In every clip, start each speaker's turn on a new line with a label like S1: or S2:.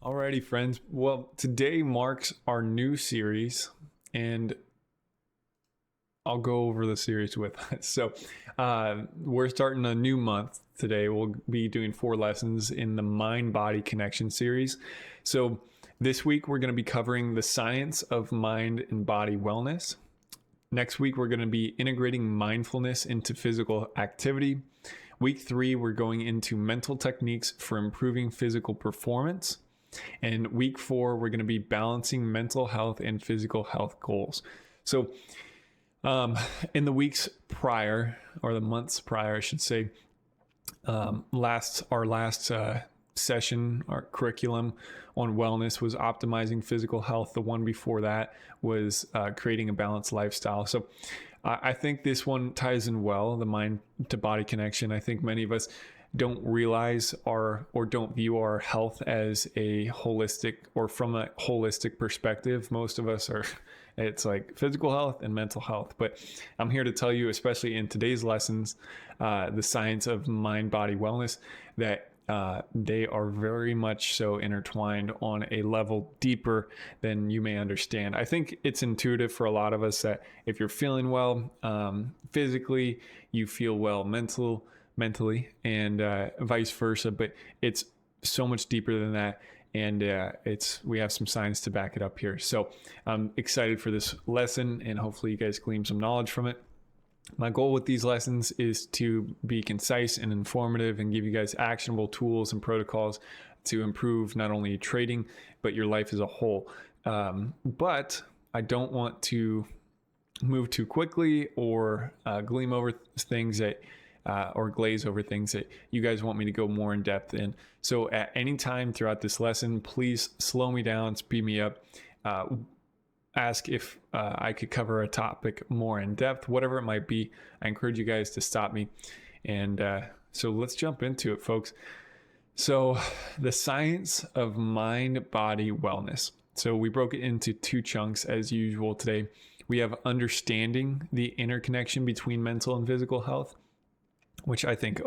S1: Alrighty, friends. Well, today marks our new series, and I'll go over the series with us. So, we're starting a new month today. We'll be doing 4 lessons in the Mind Body Connection series. So, this week we're going to be covering the science of mind and body wellness. Next week, we're going to be integrating mindfulness into physical activity. Week 3, we're going into mental techniques for improving physical performance. And week 4, we're going to be balancing mental health and physical health goals. So in the weeks prior, or the months prior, I should say, our last session, our curriculum on wellness was optimizing physical health. The one before that was creating a balanced lifestyle. So I think this one ties in well, the mind to body connection. I think many of us don't realize or don't view our health as a holistic or from a holistic perspective. Most of us are, it's like physical health and mental health. But I'm here to tell you, especially in today's lessons, the science of mind body wellness, that they are very much so intertwined on a level deeper than you may understand. I think it's intuitive for a lot of us that if you're feeling well physically, you feel well mentally, and vice versa. But it's so much deeper than that, and we have some science to back it up here. So I'm excited for this lesson, and hopefully you guys glean some knowledge from it. My goal with these lessons is to be concise and informative and give you guys actionable tools and protocols to improve not only trading, but your life as a whole. But I don't want to move too quickly or gleam over things that or glaze over things that you guys want me to go more in depth in. So at any time throughout this lesson, please slow me down, speed me up, ask if I could cover a topic more in depth, whatever it might be. I encourage you guys to stop me. And so let's jump into it, folks. So the science of mind-body wellness. So we broke it into 2 chunks as usual today. We have understanding the interconnection between mental and physical health, which I think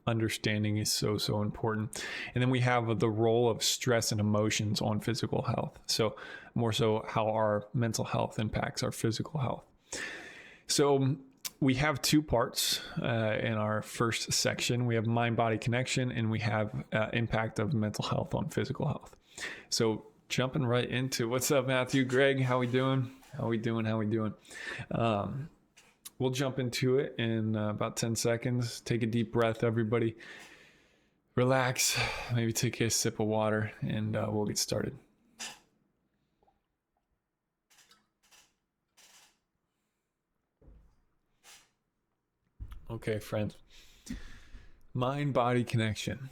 S1: understanding is so important. And then we have the role of stress and emotions on physical health. So more so how our mental health impacts our physical health. So we have 2 parts in our first section. We have mind-body connection, and we have impact of mental health on physical health. So jumping right into, what's up, Matthew, Greg, how we doing? We'll jump into it in about 10 seconds. Take a deep breath, everybody. Relax, maybe take a sip of water, and we'll get started. Okay, friends. Mind-body connection.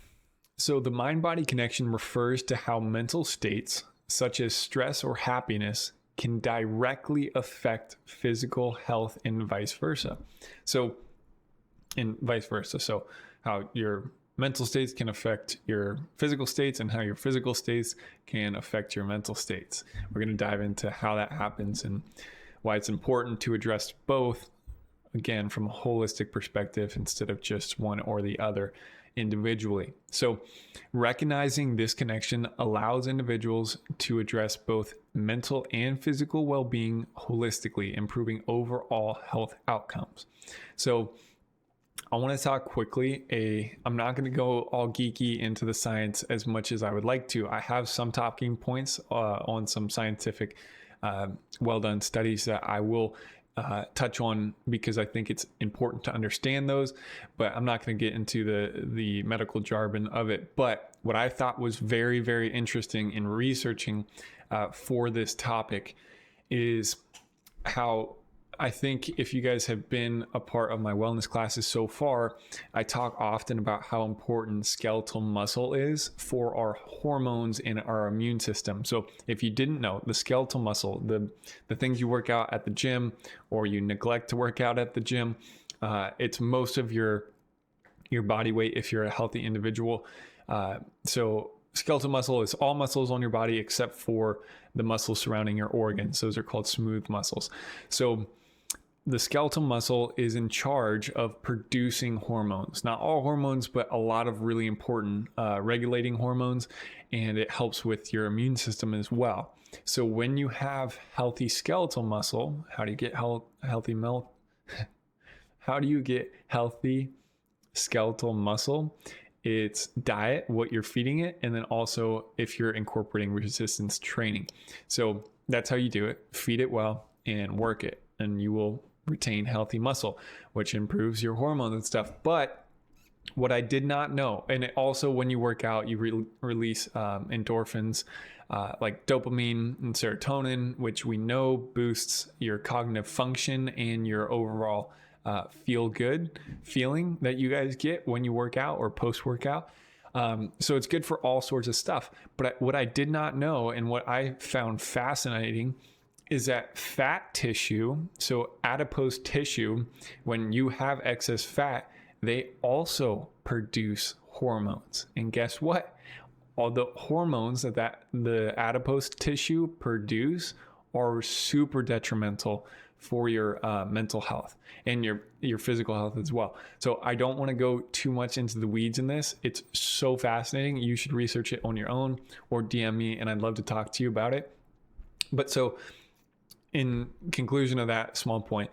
S1: So the mind-body connection refers to how mental states, such as stress or happiness, can directly affect physical health and vice versa. So how your mental states can affect your physical states and how your physical states can affect your mental states. We're going to dive into how that happens and why it's important to address both, again, from a holistic perspective instead of just one or the other individually. So recognizing this connection allows individuals to address both mental and physical well-being holistically, improving overall health outcomes. So I want to talk quickly. I'm not going to go all geeky into the science as much as I would like to. I have some talking points on some scientific well-done studies that I will touch on because I think it's important to understand those, but I'm not going to get into the medical jargon of it. But what I thought was very, very interesting in researching for this topic is how I think if you guys have been a part of my wellness classes so far, I talk often about how important skeletal muscle is for our hormones and our immune system. So if you didn't know, the skeletal muscle, the things you work out at the gym or you neglect to work out at the gym, it's most of your body weight if you're a healthy individual. So skeletal muscle is all muscles on your body except for the muscles surrounding your organs. Those are called smooth muscles. So the skeletal muscle is in charge of producing hormones. Not all hormones, but a lot of really important regulating hormones, and it helps with your immune system as well. So when you have healthy skeletal muscle, how do you get healthy how do you get healthy skeletal muscle? It's diet, what you're feeding it, and then also if you're incorporating resistance training. So that's how you do it. Feed it well and work it, and you will retain healthy muscle, which improves your hormones and stuff. But what I did not know, and it also when you work out, you release endorphins like dopamine and serotonin, which we know boosts your cognitive function and your overall feel good feeling that you guys get when you work out or post workout. So it's good for all sorts of stuff. But what I did not know, and what I found fascinating, is that fat tissue, so adipose tissue, when you have excess fat, they also produce hormones. And guess what? All the hormones that the adipose tissue produce are super detrimental for your mental health and your physical health as well. So I don't want to go too much into the weeds in this. It's so fascinating. You should research it on your own or DM me, and I'd love to talk to you about it. But so in conclusion of that small point,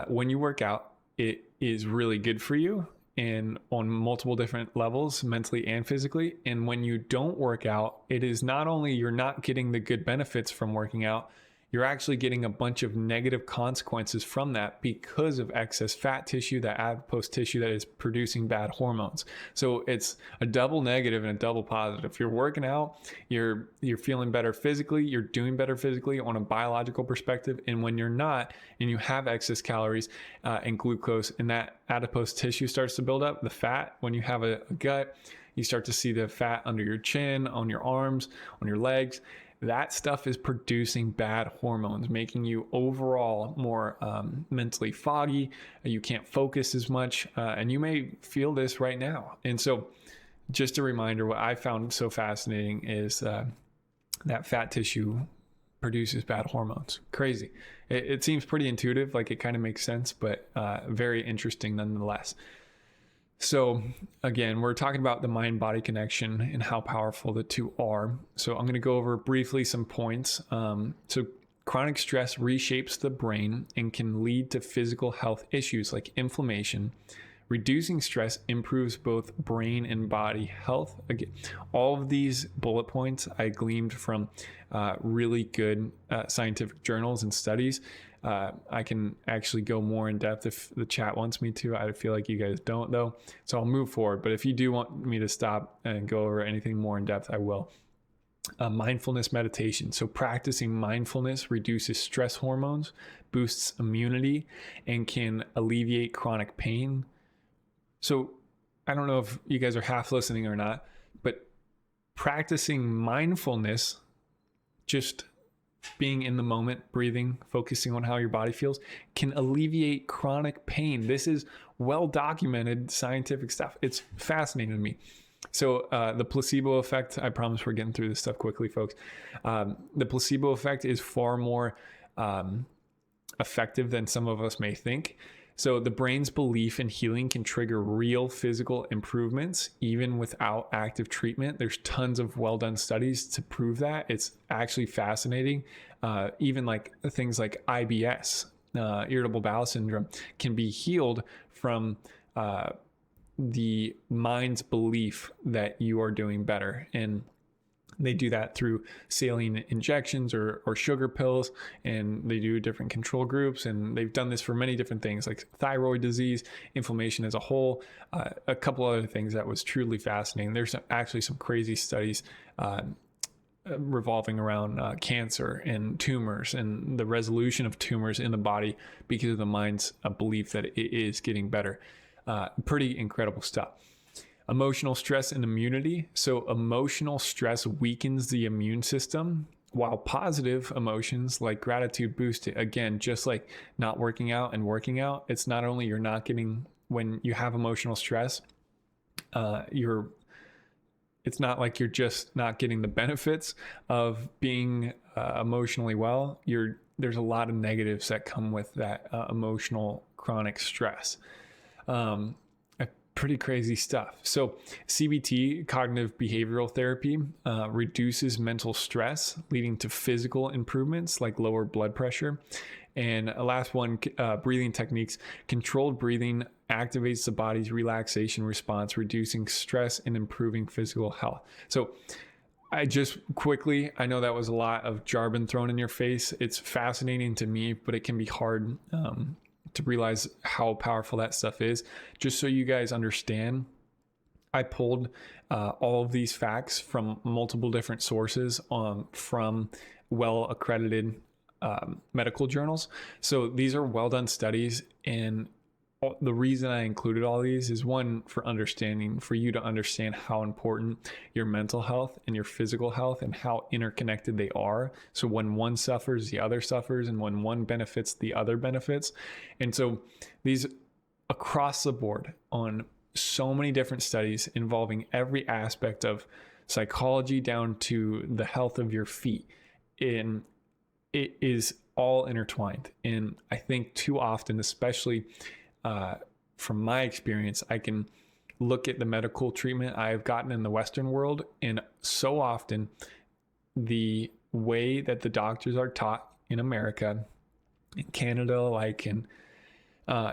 S1: when you work out, it is really good for you and on multiple different levels, mentally and physically. And when you don't work out, it is not only you're not getting the good benefits from working out, you're actually getting a bunch of negative consequences from that because of excess fat tissue, that adipose tissue that is producing bad hormones. So it's a double negative and a double positive. If you're working out, you're feeling better physically, you're doing better physically on a biological perspective. And when you're not, and you have excess calories and glucose, and that adipose tissue starts to build up, the fat, when you have a gut, you start to see the fat under your chin, on your arms, on your legs. That stuff is producing bad hormones, making you overall more mentally foggy. You can't focus as much, and you may feel this right now. And so just a reminder, what I found so fascinating is that fat tissue produces bad hormones. Crazy. It seems pretty intuitive, like it kind of makes sense, but very interesting nonetheless. So again, we're talking about the mind-body connection and how powerful the two are. So I'm going to go over briefly some points. So chronic stress reshapes the brain and can lead to physical health issues like inflammation. Reducing stress improves both brain and body health. Again, all of these bullet points I gleaned from really good scientific journals and studies. I can actually go more in depth if the chat wants me to. I feel like you guys don't though. So I'll move forward. But if you do want me to stop and go over anything more in depth, I will. Mindfulness meditation. So practicing mindfulness reduces stress hormones, boosts immunity, and can alleviate chronic pain. So I don't know if you guys are half listening or not, but practicing mindfulness, just being in the moment, breathing, focusing on how your body feels, can alleviate chronic pain. This is well documented scientific stuff. It's fascinating to me. So the placebo effect, I promise we're getting through this stuff quickly, folks. The placebo effect is far more effective than some of us may think. So the brain's belief in healing can trigger real physical improvements even without active treatment. There's tons of well-done studies to prove that. It's actually fascinating. Even like things like IBS, irritable bowel syndrome, can be healed from the mind's belief that you are doing better. And they do that through saline injections or sugar pills, and they do different control groups, and they've done this for many different things like thyroid disease, inflammation as a whole, a couple other things that was truly fascinating. There's actually some crazy studies revolving around cancer and tumors and the resolution of tumors in the body because of the mind's belief that it is getting better. Pretty incredible stuff. Emotional stress and immunity. So emotional stress weakens the immune system, while positive emotions like gratitude boost it. Again, just like not working out and working out, it's not only you're not getting, when you have emotional stress, it's not like you're just not getting the benefits of being emotionally well. You're there's a lot of negatives that come with that emotional chronic stress. Pretty crazy stuff. So CBT, cognitive behavioral therapy, reduces mental stress, leading to physical improvements like lower blood pressure. And a last one, breathing techniques. Controlled breathing activates the body's relaxation response, reducing stress and improving physical health. So I know that was a lot of jargon thrown in your face. It's fascinating to me, but it can be hard to realize how powerful that stuff is. Just so you guys understand, I pulled all of these facts from multiple different sources from well-accredited medical journals. So these are well-done studies, and the reason I included all these is one, for you to understand how important your mental health and your physical health and how interconnected they are. So when one suffers, the other suffers, and when one benefits, the other benefits. And so these across the board on so many different studies involving every aspect of psychology down to the health of your feet. And it is all intertwined. And I think too often, especially from my experience, I can look at the medical treatment I've gotten in the Western world, and so often the way that the doctors are taught in America, in Canada,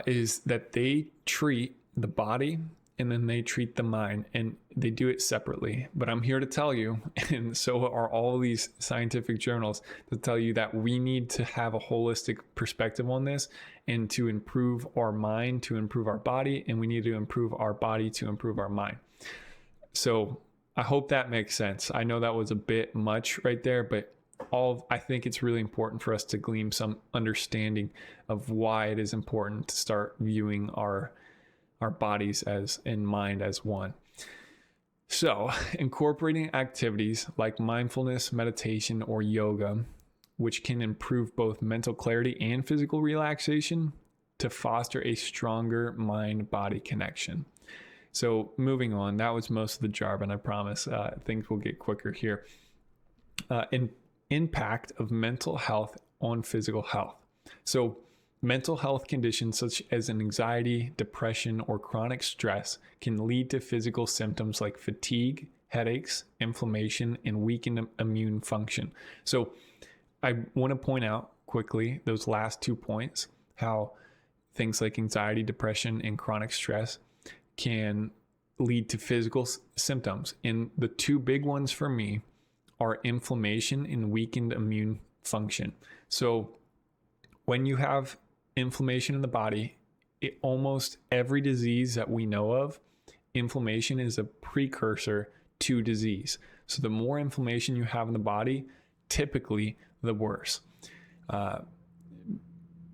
S1: is that they treat the body and then they treat the mind, and they do it separately. But I'm here to tell you, and so are all these scientific journals, to tell you that we need to have a holistic perspective on this, and to improve our mind, to improve our body, and we need to improve our body to improve our mind. So I hope that makes sense. I know that was a bit much right there, but I think it's really important for us to glean some understanding of why it is important to start viewing our bodies and mind as one. So, incorporating activities like mindfulness, meditation, or yoga, which can improve both mental clarity and physical relaxation to foster a stronger mind-body connection. So, moving on, that was most of the jargon, I promise. Things will get quicker here. Impact of mental health on physical health. So, mental health conditions such as anxiety, depression, or chronic stress can lead to physical symptoms like fatigue, headaches, inflammation, and weakened immune function. So I want to point out quickly those last 2 points, how things like anxiety, depression, and chronic stress can lead to physical symptoms. And the 2 big ones for me are inflammation and weakened immune function. So when you have inflammation in the body, almost every disease that we know of, inflammation is a precursor to disease. So the more inflammation you have in the body, typically the worse.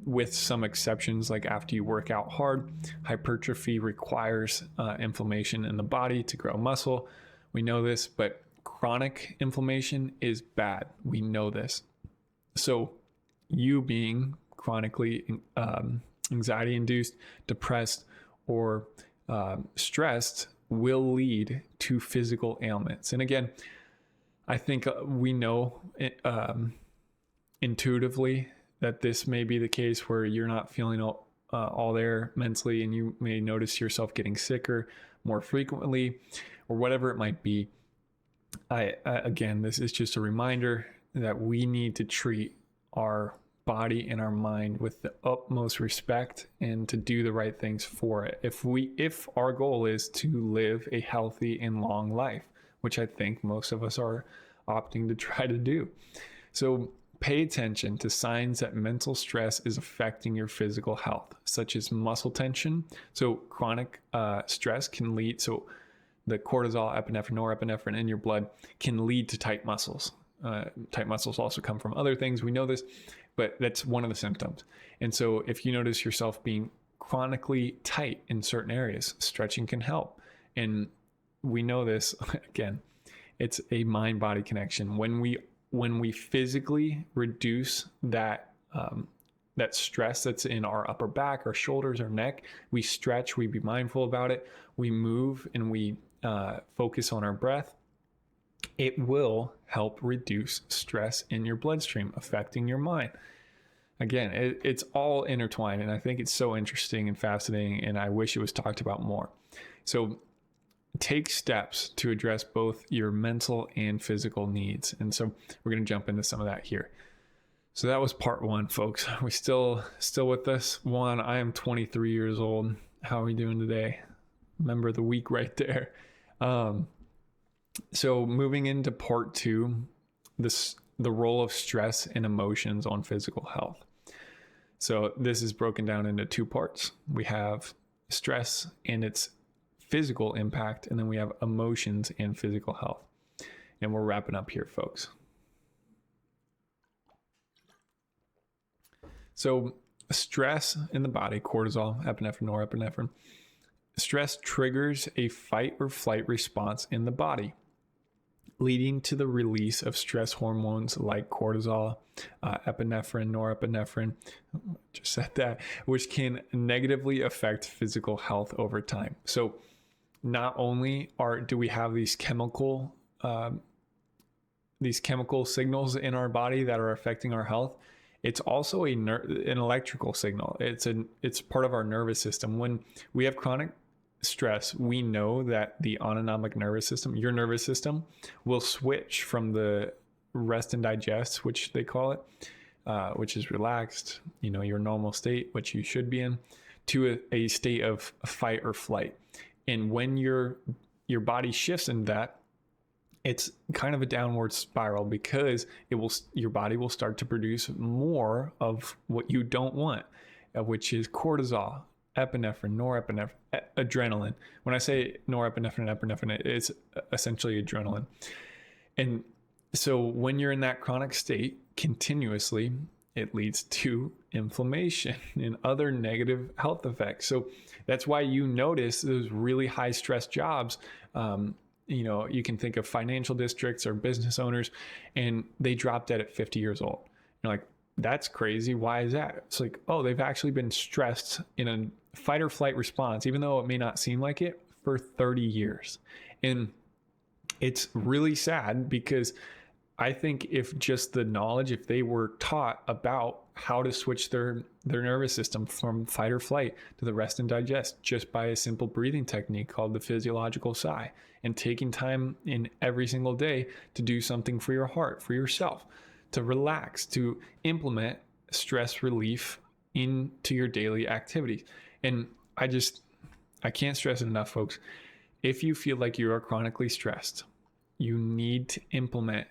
S1: With some exceptions, like after you work out hard, hypertrophy requires inflammation in the body to grow muscle. We know this, but chronic inflammation is bad. We know this. So you being chronically anxiety induced, depressed, or stressed will lead to physical ailments. And again, I think we know intuitively that this may be the case where you're not feeling all there mentally, and you may notice yourself getting sicker more frequently, or whatever it might be. Again, this is just a reminder that we need to treat our body and our mind with the utmost respect and to do the right things for it. If our goal is to live a healthy and long life, which I think most of us are opting to try to do. So pay attention to signs that mental stress is affecting your physical health, such as muscle tension. So chronic stress can lead, so the cortisol, epinephrine, norepinephrine in your blood can lead to tight muscles. Tight muscles also come from other things. We know this, but that's one of the symptoms. And so if you notice yourself being chronically tight in certain areas, stretching can help. And we know this, again, it's a mind-body connection. When we physically reduce that stress that's in our upper back, our shoulders, our neck, we stretch, we be mindful about it, we move, and we focus on our breath, it will help reduce stress in your bloodstream, affecting your mind. again, it's all intertwined, and I think it's so interesting and fascinating, and I wish it was talked about more. So take steps to address both your mental and physical needs. And so we're going to jump into some of that here. So that was part one, folks. Are we still with us? One, I am 23 years old. How are we doing today? Member of the week right there. So moving into part two, the role of stress and emotions on physical health. So this is broken down into two parts. We have stress and its physical impact, and then we have emotions and physical health. And we're wrapping up here, folks. So stress in the body, cortisol, epinephrine, norepinephrine. Stress triggers a fight or flight response in the body, leading to the release of stress hormones like cortisol, epinephrine, norepinephrine, just said that, which can negatively affect physical health over time. So not only do we have these chemical signals in our body that are affecting our health, it's also an electrical signal. It's part of our nervous system. When we have chronic stress, we know that the autonomic nervous system, your nervous system, will switch from the rest and digest, which they call it, which is relaxed, your normal state, which you should be in, to a state of fight or flight. And when your body shifts in that, it's kind of a downward spiral, because your body will start to produce more of what you don't want, which is cortisol, epinephrine, norepinephrine, adrenaline. When I say norepinephrine and epinephrine, it's essentially adrenaline. And so when you're in that chronic state continuously, it leads to inflammation and other negative health effects. So that's why you notice those really high stress jobs. You can think of financial districts or business owners, and they drop dead at 50 years old. You're like, that's crazy. Why is that? It's like, oh, they've actually been stressed in a fight or flight response, even though it may not seem like it, for 30 years. And it's really sad, because I think if they were taught about how to switch their nervous system from fight or flight to the rest and digest just by a simple breathing technique called the physiological sigh, and taking time in every single day to do something for your heart, for yourself, to relax, to implement stress relief into your daily activities. And I can't stress it enough, folks. If you feel like you are chronically stressed, you need to implement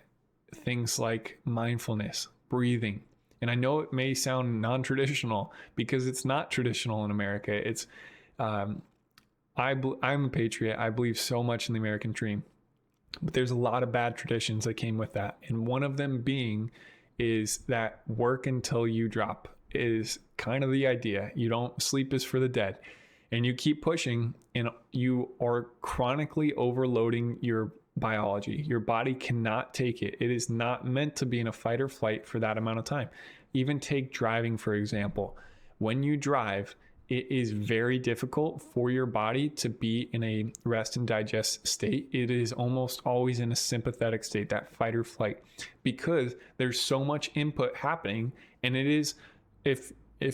S1: things like mindfulness, breathing. And I know it may sound non-traditional, because it's not traditional in America. It's, I'm a patriot. I believe so much in the American dream, but there's a lot of bad traditions that came with that. And one of them is that work until you drop is kind of the idea. Sleep is for the dead, and you keep pushing, and you are chronically overloading your biology. Your body cannot take it. It is not meant to be in a fight or flight for that amount of time. Even take driving, for example. When you drive, it is very difficult for your body to be in a rest and digest state. It is almost always in a sympathetic state, that fight or flight, because there's so much input happening. And it is, if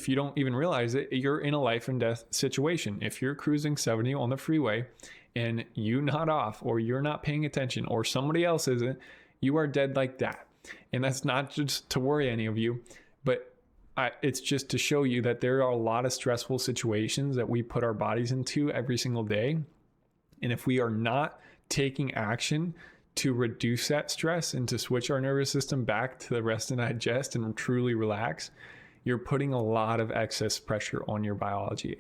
S1: you don't even realize it, you're in a life and death situation. If you're cruising 70 on the freeway and you nod off, or you're not paying attention, or somebody else isn't, you are dead like that. And that's not just to worry any of you, but it's just to show you that there are a lot of stressful situations that we put our bodies into every single day. And if we are not taking action to reduce that stress and to switch our nervous system back to the rest and digest and truly relax, you're putting a lot of excess pressure on your biology.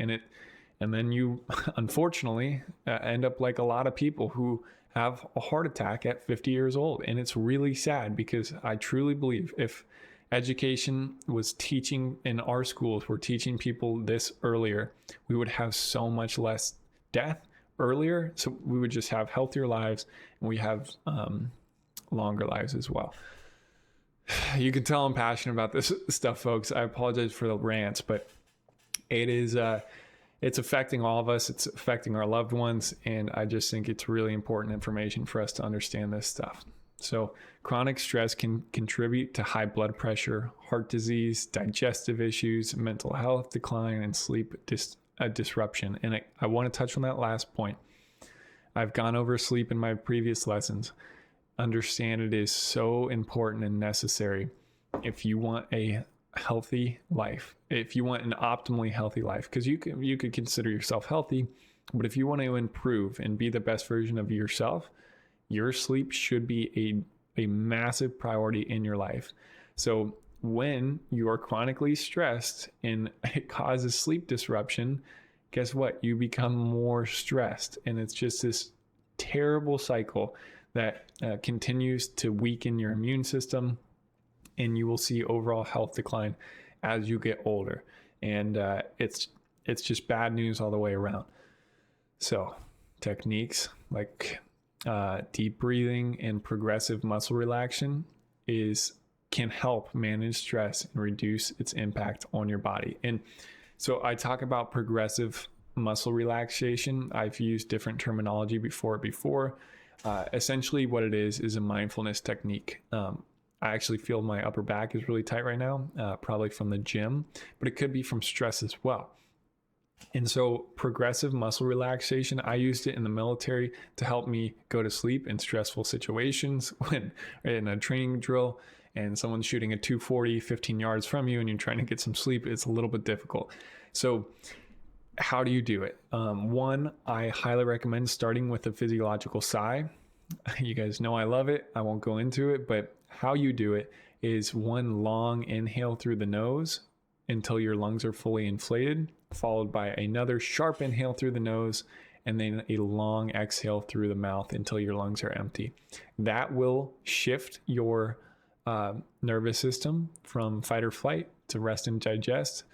S1: And then you, unfortunately, end up like a lot of people who have a heart attack at 50 years old. And it's really sad, because I truly believe if education was teaching in our schools, we're teaching people this earlier, we would have so much less death earlier. So we would just have healthier lives, and we have longer lives as well. You can tell I'm passionate about this stuff, folks. I apologize for the rants, but it is, it's affecting all of us. It's affecting our loved ones. And I just think it's really important information for us to understand this stuff. So chronic stress can contribute to high blood pressure, heart disease, digestive issues, mental health decline, and sleep disruption. And I want to touch on that last point. I've gone over sleep in my previous lessons. Understand it is so important and necessary if you want a healthy life, if you want an optimally healthy life, because you could consider yourself healthy, but if you want to improve and be the best version of yourself, your sleep should be a massive priority in your life. So when you are chronically stressed and it causes sleep disruption, guess what? You become more stressed, and it's just this terrible cycle that continues to weaken your immune system, and you will see overall health decline as you get older. And it's just bad news all the way around. So techniques like deep breathing and progressive muscle relaxation can help manage stress and reduce its impact on your body. And so I talk about progressive muscle relaxation. I've used different terminology before. Essentially what it is a mindfulness technique. I actually feel my upper back is really tight right now, probably from the gym, but it could be from stress as well. And so progressive muscle relaxation, I used it in the military to help me go to sleep in stressful situations. When in a training drill and someone's shooting a 240 15 yards from you and you're trying to get some sleep, it's a little bit difficult. So how do you do it? One, I highly recommend starting with a physiological sigh. You guys know I love it. I won't go into it, but how you do it is one long inhale through the nose until your lungs are fully inflated, followed by another sharp inhale through the nose, and then a long exhale through the mouth until your lungs are empty. That will shift your nervous system from fight or flight to rest and digest,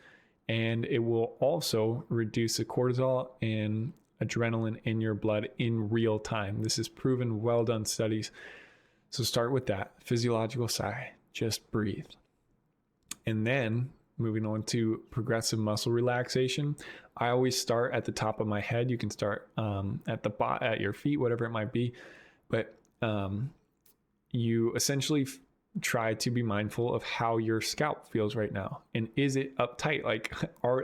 S1: and it will also reduce the cortisol and adrenaline in your blood in real time. This is proven, well done studies. So start with that physiological sigh, just breathe. And then moving on to progressive muscle relaxation, I always start at the top of my head. You can start at your feet, whatever it might be, but you essentially try to be mindful of how your scalp feels right now. And is it uptight? Like,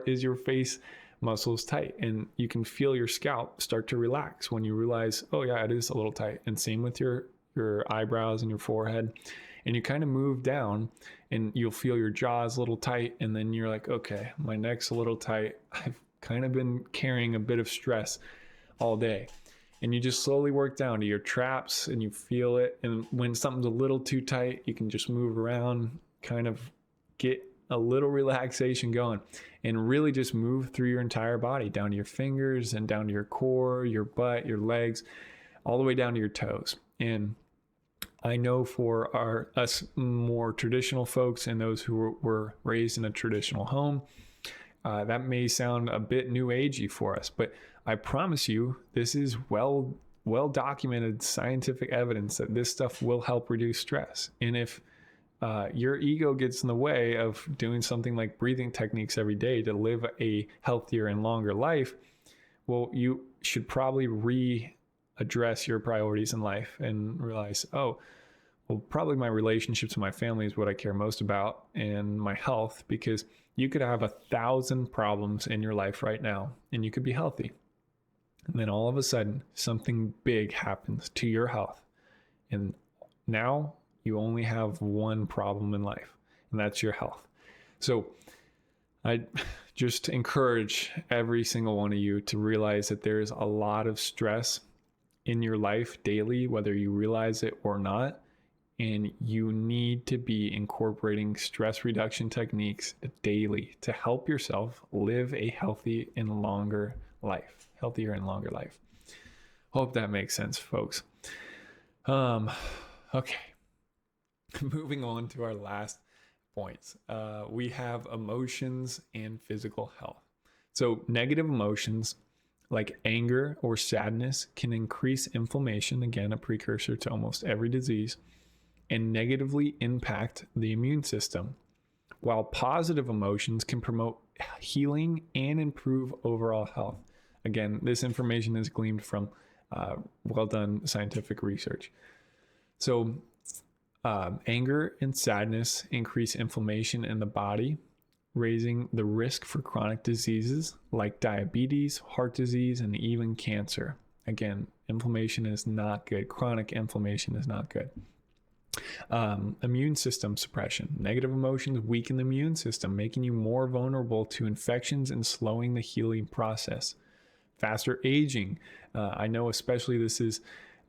S1: is your face muscles tight? And you can feel your scalp start to relax when you realize, oh yeah, it is a little tight. And same with your eyebrows and your forehead. And you kind of move down and you'll feel your jaws a little tight. And then you're like, okay, my neck's a little tight. I've kind of been carrying a bit of stress all day. And you just slowly work down to your traps and you feel it. And when something's a little too tight, you can just move around, kind of get a little relaxation going, and really just move through your entire body, down to your fingers and down to your core, your butt, your legs, all the way down to your toes. And I know for us more traditional folks and those who were raised in a traditional home, that may sound a bit new agey for us, but I promise you, this is well documented scientific evidence that this stuff will help reduce stress. And if your ego gets in the way of doing something like breathing techniques every day to live a healthier and longer life, well, you should probably readdress your priorities in life and realize, oh, well, probably my relationships with my family is what I care most about, and my health, because you could have 1,000 problems in your life right now and you could be healthy. And then all of a sudden, something big happens to your health. And now you only have one problem in life, and that's your health. So I just encourage every single one of you to realize that there's a lot of stress in your life daily, whether you realize it or not. And you need to be incorporating stress reduction techniques daily to help yourself live a healthier and longer life. Hope that makes sense, folks. Okay. Moving on to our last points. We have emotions and physical health. So negative emotions like anger or sadness can increase inflammation, again, a precursor to almost every disease, and negatively impact the immune system, while positive emotions can promote healing and improve overall health. Again, this information is gleaned from well done scientific research. So Anger and sadness increase inflammation in the body, raising the risk for chronic diseases like diabetes, heart disease, and even cancer. Again, inflammation is not good. Chronic inflammation is not good. Immune system suppression. Negative emotions weaken the immune system, making you more vulnerable to infections and slowing the healing process. Faster aging. I know especially this is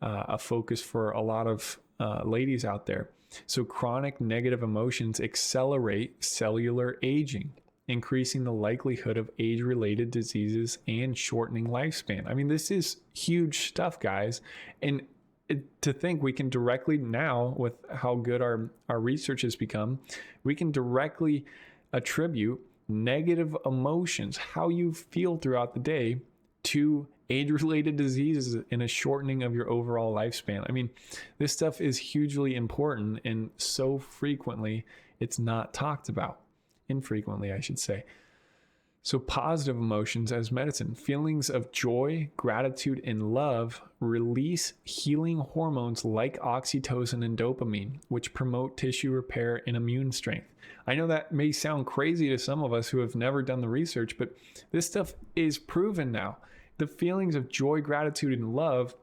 S1: a focus for a lot of ladies out there. So chronic negative emotions accelerate cellular aging, increasing the likelihood of age-related diseases and shortening lifespan. I mean, this is huge stuff, guys. And to think we can directly now, with how good our research has become, we can directly attribute negative emotions, how you feel throughout the day, to age-related diseases and a shortening of your overall lifespan. I mean, this stuff is hugely important, and so frequently it's not talked about. Infrequently, I should say. So positive emotions as medicine. Feelings of joy, gratitude, and love release healing hormones like oxytocin and dopamine, which promote tissue repair and immune strength. I know that may sound crazy to some of us who have never done the research, but this stuff is proven now. The feelings of joy, gratitude, and love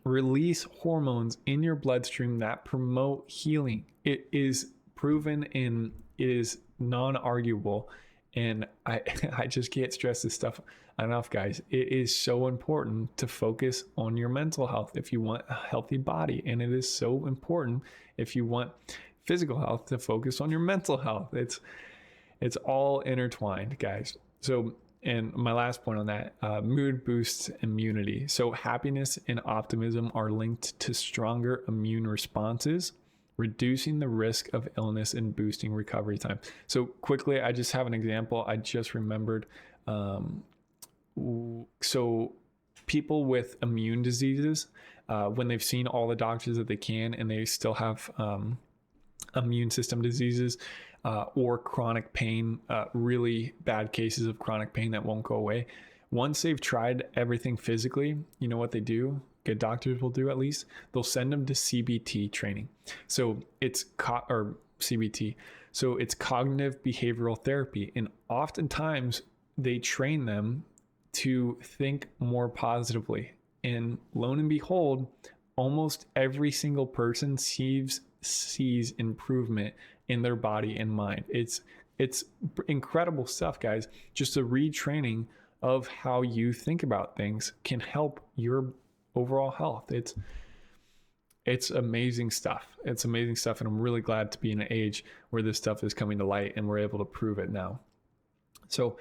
S1: release hormones in your bloodstream that promote healing. It is proven and it is non-arguable. And I just can't stress this stuff enough, guys. It is so important to focus on your mental health if you want a healthy body. And it is so important if you want physical health to focus on your mental health. It's all intertwined, guys. So, and my last point on that, mood boosts immunity. So happiness and optimism are linked to stronger immune responses, reducing the risk of illness and boosting recovery time. So quickly, I just have an example. I just remembered. So people with immune diseases, when they've seen all the doctors that they can and they still have immune system diseases or chronic pain, really bad cases of chronic pain that won't go away. Once they've tried everything physically, you know what they do? Good doctors will do, at least. They'll send them to CBT training. So it's CBT. So it's cognitive behavioral therapy. And oftentimes they train them to think more positively. And lo and behold, almost every single person sees improvement in their body and mind. It's incredible stuff, guys. Just a retraining of how you think about things can help your overall health. It's amazing stuff. It's amazing stuff. And I'm really glad to be in an age where this stuff is coming to light and we're able to prove it now. So,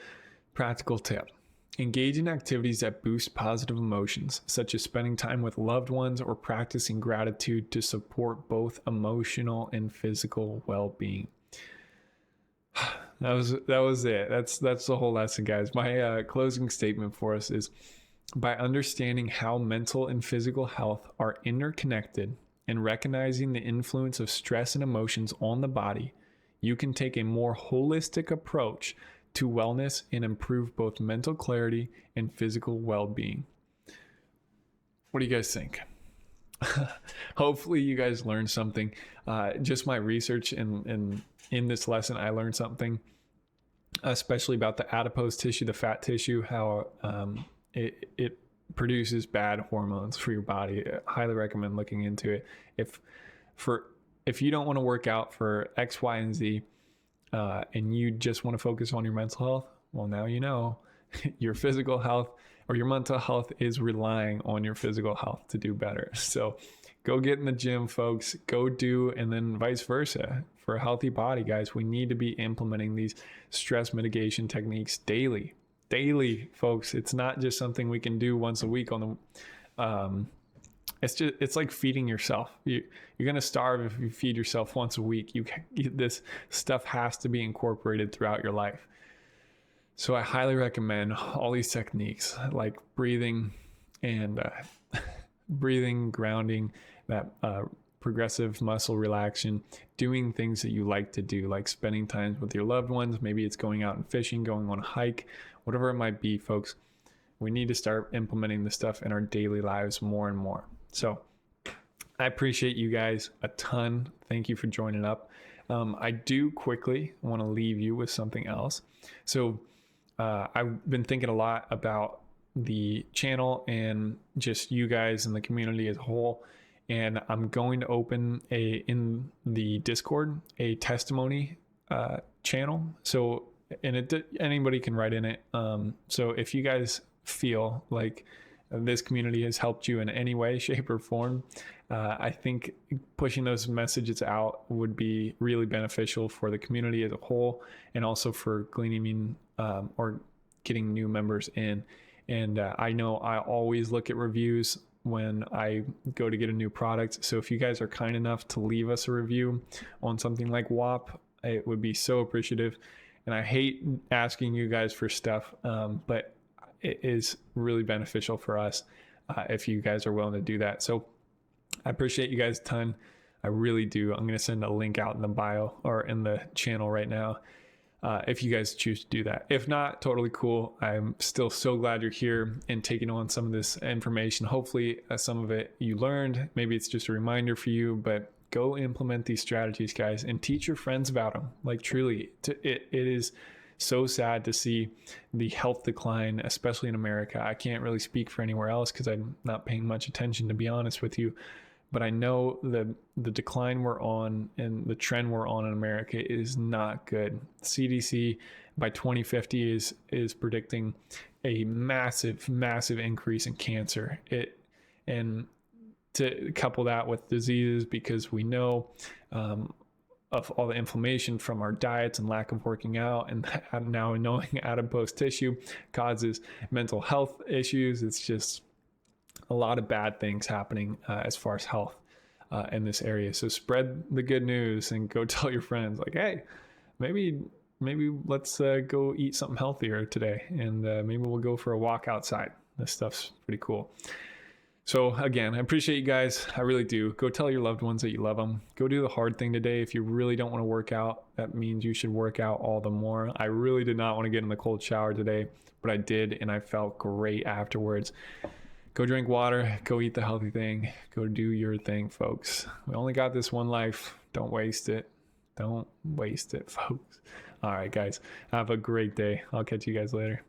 S1: practical tip. Engage in activities that boost positive emotions, such as spending time with loved ones or practicing gratitude to support both emotional and physical well-being. That was it. That's the whole lesson, guys. My closing statement for us is, by understanding how mental and physical health are interconnected and recognizing the influence of stress and emotions on the body, you can take a more holistic approach to wellness and improve both mental clarity and physical well-being. What do you guys think? Hopefully you guys learned something. Just my research and in this lesson, I learned something, especially about the adipose tissue, the fat tissue, how it produces bad hormones for your body. I highly recommend looking into it. If you don't want to work out for X, Y, and Z, and you just want to focus on your mental health, well, now you know your physical health or your mental health is relying on your physical health to do better. So go get in the gym, folks. Go do, and then vice versa. For a healthy body, guys, we need to be implementing these stress mitigation techniques daily, folks. It's not just something we can do once a week on the it's like feeding yourself. You're gonna starve if you feed yourself once a week. This stuff has to be incorporated throughout your life. So I highly recommend all these techniques like breathing and grounding, that progressive muscle relaxation, doing things that you like to do, like spending time with your loved ones. Maybe it's going out and fishing, going on a hike, whatever it might be, folks. We need to start implementing this stuff in our daily lives more and more. So I appreciate you guys a ton. Thank you for joining up. I do quickly want to leave you with something else. So I've been thinking a lot about the channel and just you guys and the community as a whole. And I'm going to open in the Discord a testimony channel. So anybody can write in it. So if you guys feel like this community has helped you in any way, shape, or form, I think pushing those messages out would be really beneficial for the community as a whole, and also for gleaning or getting new members in. And I know I always look at reviews when I go to get a new product. So if you guys are kind enough to leave us a review on something like WAP, it would be so appreciative. And I hate asking you guys for stuff, but it is really beneficial for us if you guys are willing to do that. So I appreciate you guys a ton. I really do. I'm going to send a link out in the bio or in the channel right now if you guys choose to do that. If not, totally cool. I'm still so glad you're here and taking on some of this information. Hopefully some of it you learned. Maybe it's just a reminder for you, but go implement these strategies, guys, and teach your friends about them. Like truly, it is so sad to see the health decline, especially in America. I can't really speak for anywhere else because I'm not paying much attention, to be honest with you. But I know the decline we're on and the trend we're on in America is not good. CDC by 2050 is predicting a massive increase in cancer. And to couple that with diseases, because we know of all the inflammation from our diets and lack of working out, and now knowing adipose tissue causes mental health issues. It's just a lot of bad things happening as far as health in this area. So spread the good news and go tell your friends, like, hey, maybe let's go eat something healthier today, and maybe we'll go for a walk outside. This stuff's pretty cool. So again, I appreciate you guys. I really do. Go tell your loved ones that you love them. Go do the hard thing today. If you really don't want to work out, that means you should work out all the more. I really did not want to get in the cold shower today, but I did, and I felt great afterwards. Go drink water. Go eat the healthy thing. Go do your thing, folks. We only got this one life. Don't waste it. Don't waste it, folks. All right, guys. Have a great day. I'll catch you guys later.